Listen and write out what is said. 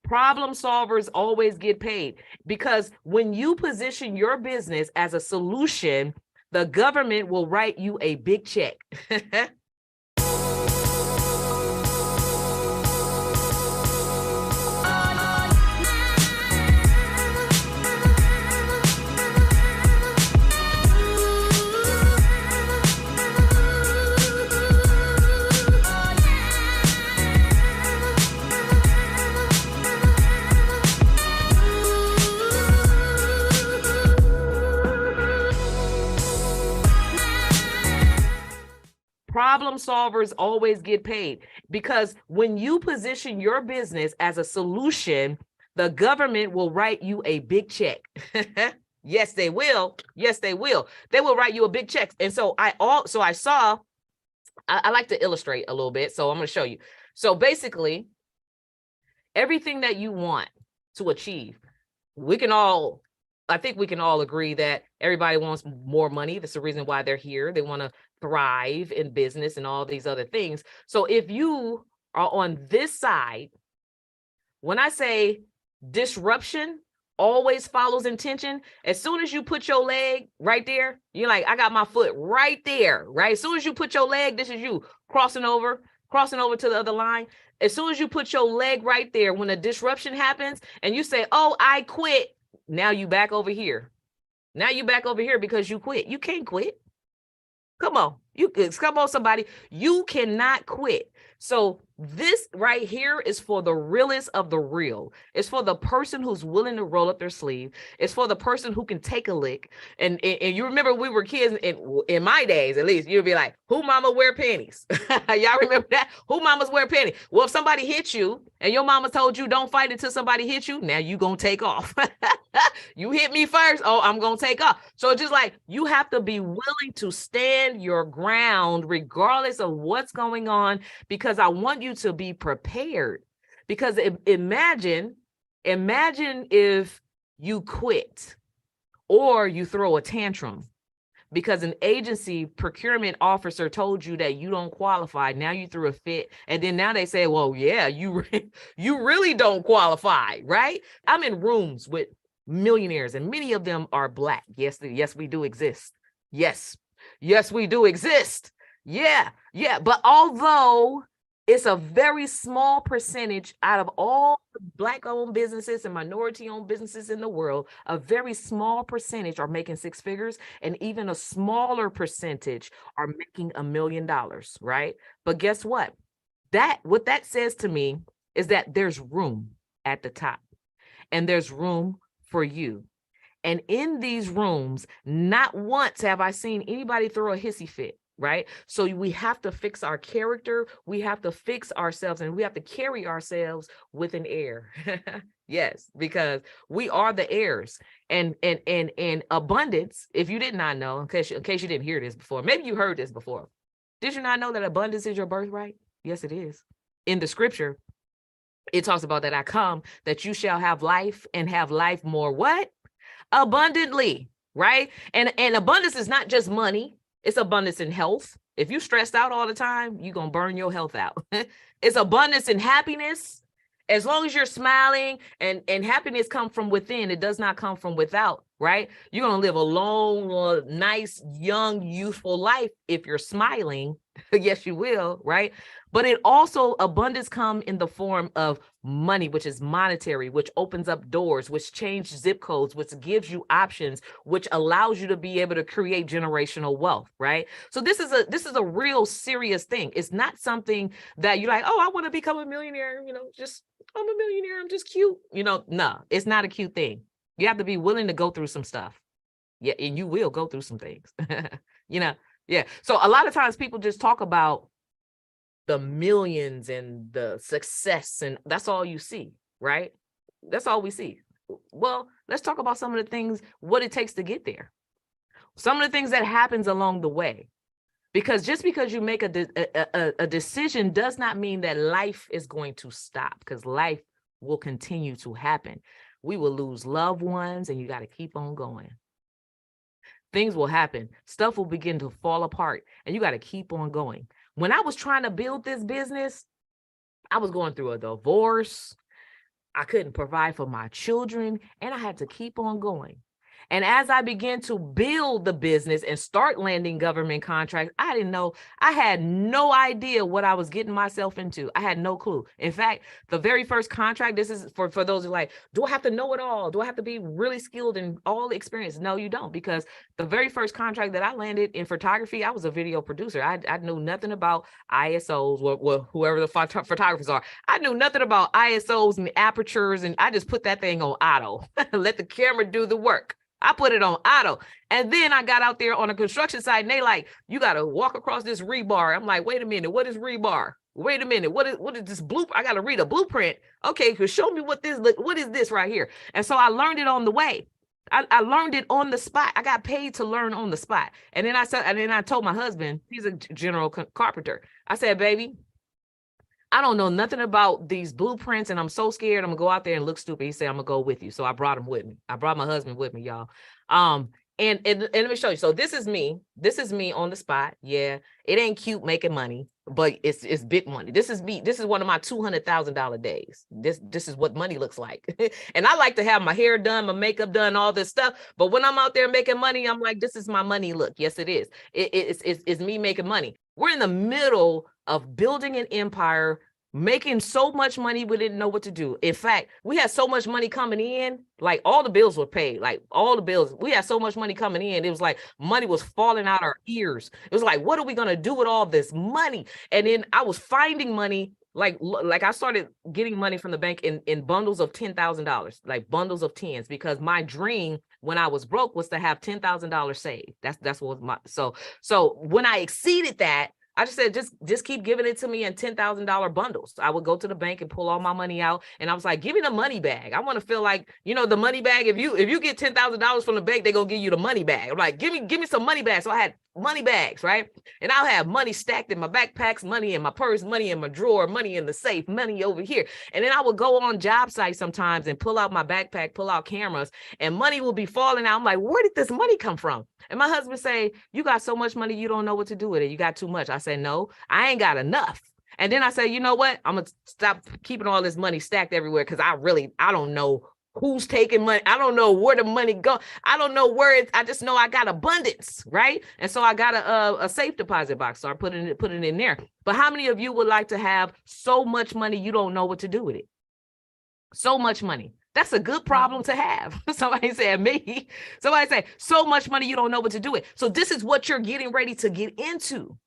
Problem solvers always get paid, because when you position your business as a solution, the government will write you a big check. Problem solvers always get paid, because when you position your business as a solution, the government will write you a big check. Yes, they will. Yes, they will. They will write you a big check. And so I like to illustrate a little bit. So I'm going to show you. So basically, everything that you want to achieve, I think we can all agree that everybody wants more money. That's the reason why they're here. They want to thrive in business and all these other things. So if you are on this side, when I say disruption always follows intention, as soon as you put your leg right there, you're like, I got my foot right there, right? As soon as you put your leg, this is you crossing over to the other line. As soon as you put your leg right there, when a disruption happens and you say, oh, I quit. Now you back over here. Now you back over here because you quit. You can't quit. Come on. Come on, somebody. You cannot quit. So this right here is for the realest of the real. It's for the person who's willing to roll up their sleeve. It's for the person who can take a lick. And you remember we were kids, in my days, at least, you'd be like, who mama wear panties? Y'all remember that? Who mamas wear panties? Well, if somebody hit you and your mama told you don't fight until somebody hits you, now you gonna take off. You hit me first. Oh, I'm gonna take off. So it's just like, you have to be willing to stand your ground regardless of what's going on, because I want you to be prepared. Because imagine if you quit or you throw a tantrum because an agency procurement officer told you that you don't qualify. Now you threw a fit, and then now they say, well, yeah, you really don't qualify, right? I'm in rooms with millionaires, and many of them are Black. Yes, we do exist. Yes, we do exist. Yeah. But although it's a very small percentage out of all Black-owned businesses and minority-owned businesses in the world, a very small percentage are making six figures, and even a smaller percentage are making $1 million, right? But guess what? What that says to me is that there's room at the top, and there's room for you. And in these rooms, not once have I seen anybody throw a hissy fit. Right? So we have to fix our character. We have to fix ourselves, and we have to carry ourselves with an air. Yes, because we are the heirs. And abundance, if you did not know, in case you didn't hear this before, maybe you heard this before. Did you not know that abundance is your birthright? Yes, it is. In the scripture, it talks about that I come that you shall have life, and have life more what? Abundantly, right? And abundance is not just money. It's abundance in health. If you're stressed out all the time, you're going to burn your health out. It's abundance in happiness. As long as you're smiling, and happiness comes from within, it does not come from without, right? You're going to live a long, nice, young, youthful life if you're smiling. Yes, you will, right? But it also, abundance come in the form of money, which is monetary, which opens up doors, which changes zip codes, which gives you options, which allows you to be able to create generational wealth, right? So this is a real serious thing. It's not something that you're like, oh, I want to become a millionaire, just I'm a millionaire, I'm just cute. No, it's not a cute thing. You have to be willing to go through some stuff. Yeah, and you will go through some things. Yeah. So a lot of times people just talk about the millions and the success, and that's all you see, right? That's all we see. Well, let's talk about some of the things, what it takes to get there. Some of the things that happens along the way. Because just because you make a decision does not mean that life is going to stop, because life will continue to happen. We will lose loved ones, and you got to keep on going. Things will happen. Stuff will begin to fall apart, and you got to keep on going. When I was trying to build this business, I was going through a divorce. I couldn't provide for my children, and I had to keep on going. And as I began to build the business and start landing government contracts, I didn't know, I had no idea what I was getting myself into. I had no clue. In fact, the very first contract, this is for those who are like, do I have to know it all? Do I have to be really skilled in all the experience? No, you don't, because the very first contract that I landed in photography, I was a video producer. I knew nothing about ISOs, or whoever the photographers are. I knew nothing about ISOs and apertures, and I just put that thing on auto, let the camera do the work. I put it on auto. And then I got out there on a construction site, and they like, you got to walk across this rebar. I'm like, wait a minute, what is rebar? Wait a minute, what is this blueprint? I got to read a blueprint. Okay, because show me what is this right here? And so I learned it on the way. I learned it on the spot. I got paid to learn on the spot. And then I told my husband, he's a general carpenter. I said, baby, I don't know nothing about these blueprints, and I'm so scared I'm gonna go out there and look stupid. He said, I'm gonna go with you. So I brought him with me. I brought my husband with me, y'all. And let me show you. So this is me. This is me on the spot. Yeah, it ain't cute making money, but it's big money. This is me. This is one of my $200,000 days. This is what money looks like. And I like to have my hair done, my makeup done, all this stuff. But when I'm out there making money, I'm like, this is my money look. Yes, it is. It's me making money. We're in the middle of building an empire, making so much money we didn't know what to do. In fact, we had so much money coming in, like all the bills were paid, like all the bills. We had so much money coming in. It was like money was falling out our ears. It was like, what are we going to do with all this money? And then I was finding money. Like I started getting money from the bank in bundles of $10,000, like bundles of tens, because my dream when I was broke was to have $10,000 saved. That's what was my, so when I exceeded that, I just said, just keep giving it to me in $10,000 bundles. I would go to the bank and pull all my money out. And I was like, give me the money bag. I want to feel like, the money bag. If you get $10,000 from the bank, they're going to give you the money bag. I'm like, give me some money bags. So I had money bags, right? And I'll have money stacked in my backpacks, money in my purse, money in my drawer, money in the safe, money over here. And then I would go on job sites sometimes and pull out my backpack, pull out cameras, and money will be falling out. I'm like, where did this money come from? And my husband say, you got so much money, you don't know what to do with it. You got too much. I say, no, I ain't got enough. And then I say, you know what? I'm going to stop keeping all this money stacked everywhere, because I don't know who's taking money. I don't know where the money go. I don't know where it's, I just know I got abundance, right? And so I got a safe deposit box. So I put it in there. But how many of you would like to have so much money you don't know what to do with it? So much money. That's a good problem to have. Somebody said me. Somebody say so much money you don't know what to do with. So this is what you're getting ready to get into.